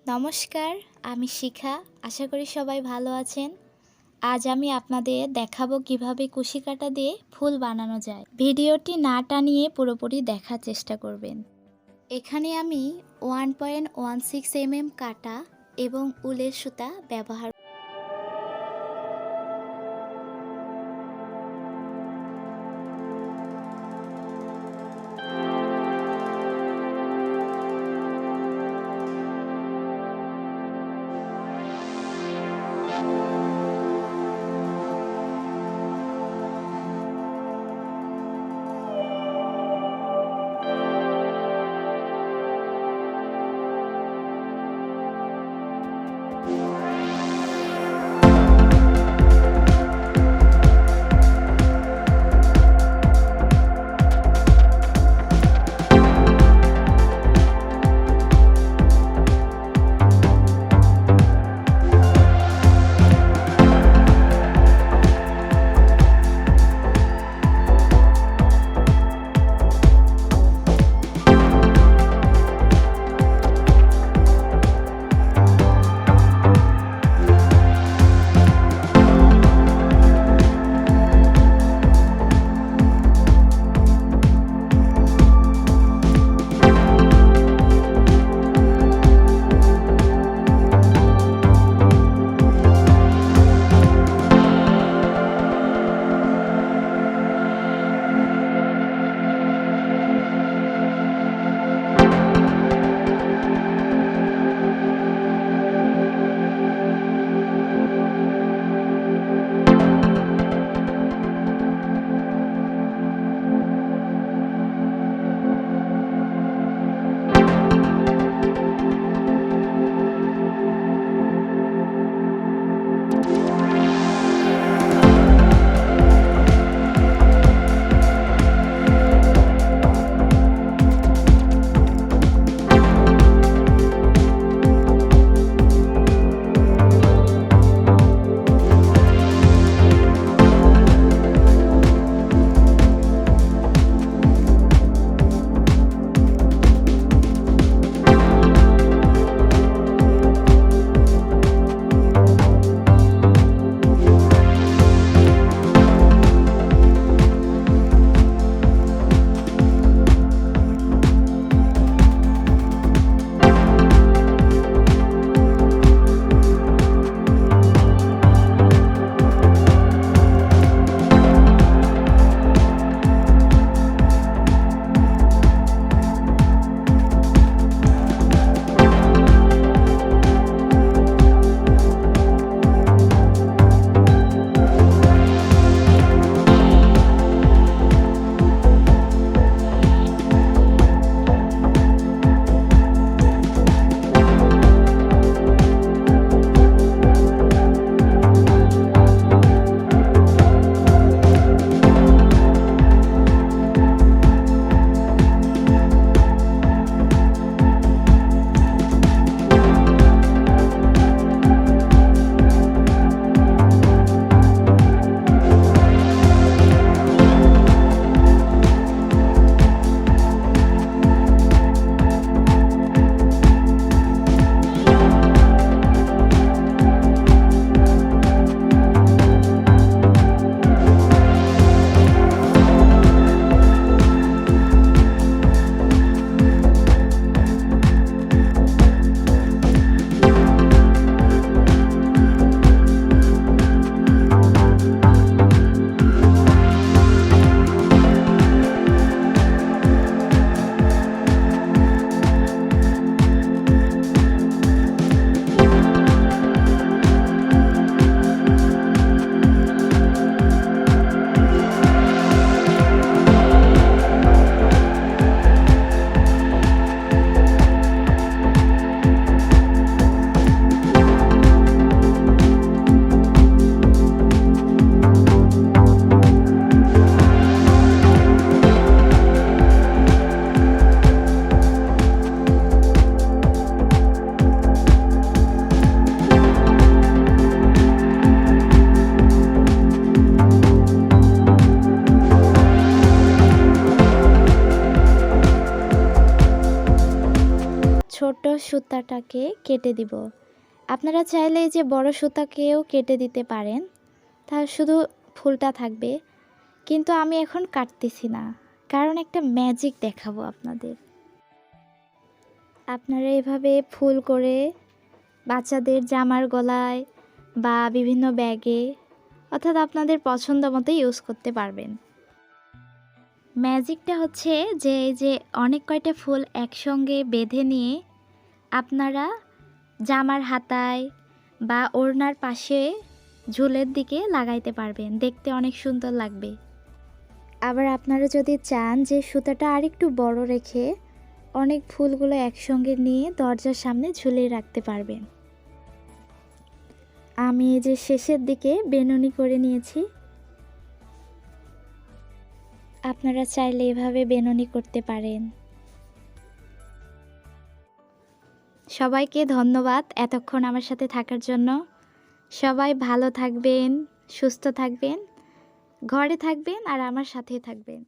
নমস্কার, আমি শিখা। আশা করি সবাই ভালো আছেন। আজ আমি আপনাদের দেখাবো কিভাবে কুশি কাঁটা দিয়ে ফুল বানানো যায়। ভিডিওটি না টানিয়ে পুরোপুরি দেখার চেষ্টা করবেন। এখানে আমি 1.16 mm কাঁটা এবং উলের সুতা ব্যবহার সুতাটাকে কেটে দিব। আপনারা চাইলে এই যে বড় সুতাকেও কেটে দিতে পারেন, তাহলে শুধু ফুলটা থাকবে। কিন্তু আমি এখন কাটতেছি না, কারণ একটা ম্যাজিক দেখাবো আপনাদের। আপনারা এভাবে ফুল করে বাচ্চাদের জামার গলায় বা বিভিন্ন ব্যাগে, অর্থাৎ আপনাদের পছন্দ মতো ইউজ করতে পারবেন। ম্যাজিকটা হচ্ছে যে এই যে অনেক কয়টা ফুল একসঙ্গে বেঁধে নিয়ে আপনারা জামার হাতায় বা ওড়নার পাশে ঝুলের দিকে লাগাইতে পারবেন, দেখতে অনেক সুন্দর লাগবে। আবার আপনারা যদি চান যে সুতাটা আরেকটু বড় রেখে অনেক ফুলগুলো একসঙ্গে নিয়ে দরজার সামনে ঝুলিয়ে রাখতে পারবেন। আমি এই যে শেষের দিকে বেনুনি করে নিয়েছি। আপনারা চাইলে এভাবে বেনুনি করতে পারেন। সবাইকে ধন্যবাদ এতক্ষণ আমার সাথে থাকার জন্য। সবাই ভালো থাকবেন, সুস্থ থাকবেন, ঘরে থাকবেন আর আমার সাথেই থাকবেন।